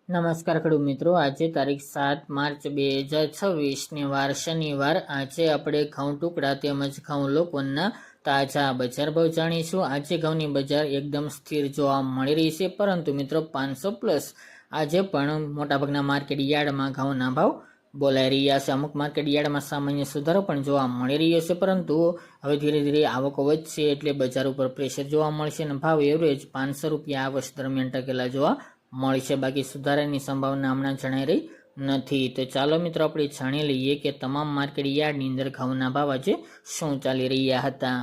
નમસ્કાર ખેડૂત મિત્રો, આજે તારીખ 7 માર્ચ 2026 ને વાર શનિવાર. આજે આપણે ઘઉં ટુકડા તેમજ ઘઉં લોકોના તાજા બજાર ભાવ જાણીશું. આજે ઘઉંની બજાર એકદમ સ્થિર જોવા મળી રહી છે, પરંતુ મિત્રો 500+ આજે પણ મોટાભાગના માર્કેટ યાર્ડમાં ઘઉંના ભાવ બોલાઈ રહ્યા છે. અમુક માર્કેટ યાર્ડમાં સામાન્ય સુધારો પણ જોવા મળી રહ્યો છે, પરંતુ હવે ધીરે ધીરે આવકો વધશે એટલે બજાર ઉપર પ્રેશર જોવા મળશે અને ભાવ એવરેજ 500 રૂપિયા આ વર્ષ દરમિયાન ટકેલા જોવા મળશે. બાકી સુધારાની સંભાવના હમણાં જણાઈ રહી નથી. તો ચાલો મિત્રો આપણે જાણી લઈએ કે તમામ માર્કેટ યાર્ડની અંદર ઘઉંના ભાવ આજે શું ચાલી રહ્યા હતા.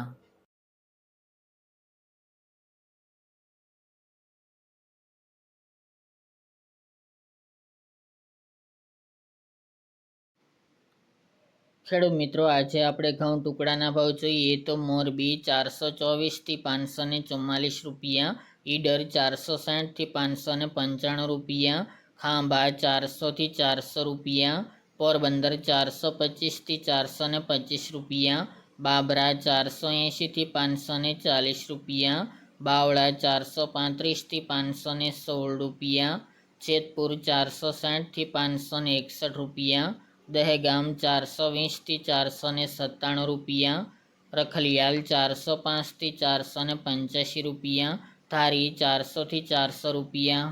ખેડૂત મિત્રો, આજે આપણે ઘઉં ટુકડાના ભાવ જોઈએ તો મોરબી 424 થી 544 રૂપિયા, ઈડર 460 થી 595 રૂપિયા, ખાંભા 400 થી 400 રૂપિયા, પોરબંદર 425 થી 425 રૂપિયા, બાબરા 480 થી 540 રૂપિયા, બાવળા 435 થી 516 રૂપિયા, જેતપુર 460 થી 561 રૂપિયા, દહેગામ 420 થી 497 રૂપિયા, રખલિયાલ 405 થી 485 રૂપિયા, ધારી 400 થી 400 રૂપિયા,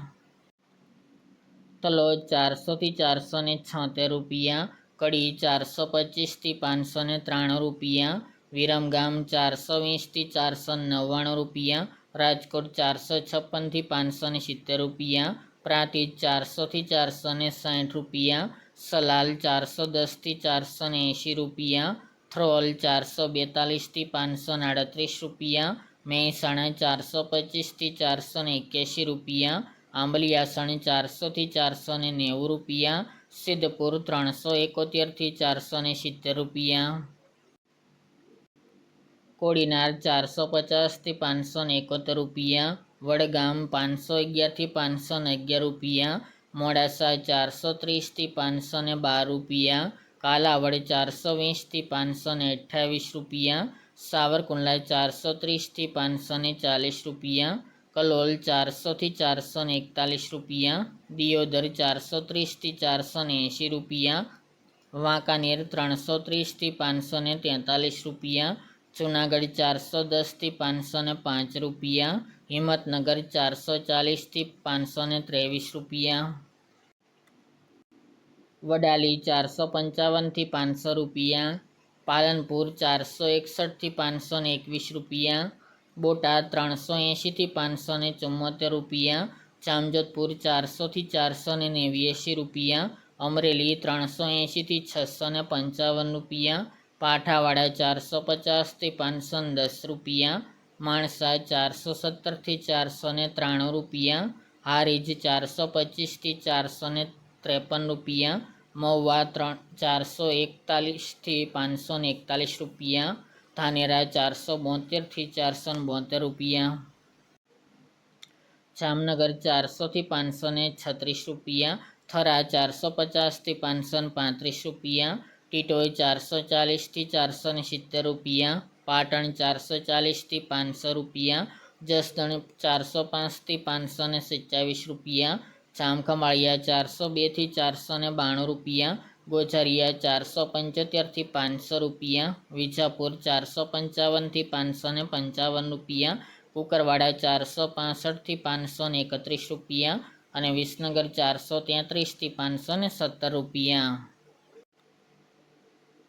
તલોદ 400 થી 476 રૂપિયા, કડી 425 થી 593 રૂપિયા, વિરમગામ 420 થી 499 રૂપિયા, રાજકોટ 456 થી 570 રૂપિયા, પ્રાંતિજ 400 થી 460 રૂપિયા, સલાલ 410 થી 480 રૂપિયા, થ્રોલ 442 થી 538 રૂપિયા, મહેસાણા 425 થી 481 રૂપિયા, આંબલિયાસણ 400 થી 490 રૂપિયા, સિદ્ધપુર 371 થી 470 રૂપિયા, કોડીનાર 450 થી 571 રૂપિયા, વડગામ 511 થી 511 રૂપિયા, મોડાસા 430 થી 512 રૂપિયા, કાલાવડ 420 થી 528 રૂપિયા, સાવરકુંડલા 430 થી 540 રૂપિયા, કલોલ 400 થી 441 રૂપિયા, દિયોદર 430 થી 480 રૂપિયા, વાંકાનેર 330 થી 543 રૂપિયા, જૂનાગઢ 410 થી 505 રૂપિયા, હિંમતનગર 440 થી 523 રૂપિયા, વડાલી 455 થી 500 રૂપિયા, પાલનપુર 461 થી 521 રૂપિયા, બોટાદ 380 થી 574 રૂપિયા, જામજોધપુર 400 થી 489 રૂપિયા, અમરેલી 380 થી 655 રૂપિયા, પાઠાવાડા 450 થી 510 રૂપિયા, માણસા 417 થી 493 રૂપિયા, હારીજ 425 થી 453 રૂપિયા, મહુવા 441 થી 541 રૂપિયા, ધાનેરા 472 થી 472 રૂપિયા, જામનગર 400 થી 536 રૂપિયા, થરા 450 થી 535 રૂપિયા, ટીટોઈ 440 થી 470 રૂપિયા, પાટણ 440 થી 500 રૂપિયા, જસદણ 405 થી 527 રૂપિયા, જામખંભાળિયા 402 થી 492 રૂપિયા, ગોઝારિયા 475 થી 500 રૂપિયા, વિજાપુર 455 થી 555 રૂપિયા, કુકરવાડા 465 થી 531 રૂપિયા અને વિસનગર 433 થી 517 રૂપિયા.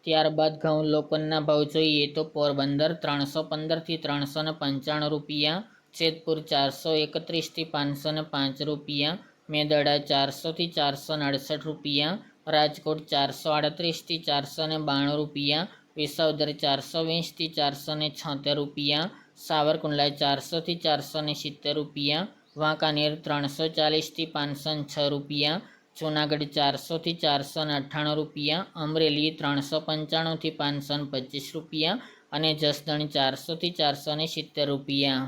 ત્યારબાદ ઘઉં લોકોના ભાવ જોઈએ તો પોરબંદર 315 થી 395 રૂપિયા, જેતપુર 431 થી 505 રૂપિયા, મેદરડા 400 થી 468 રૂપિયા, રાજકોટ 438 થી 492 રૂપિયા, વિસાવદર 420 થી 476 રૂપિયા, સાવરકુંડલા 400 થી 470 રૂપિયા, વાંકાનેર 340 થી 506 રૂપિયા, જૂનાગઢ 400 થી 498 રૂપિયા, અમરેલી 395 થી 525 રૂપિયા અને જસદણ 400 થી 470 રૂપિયા.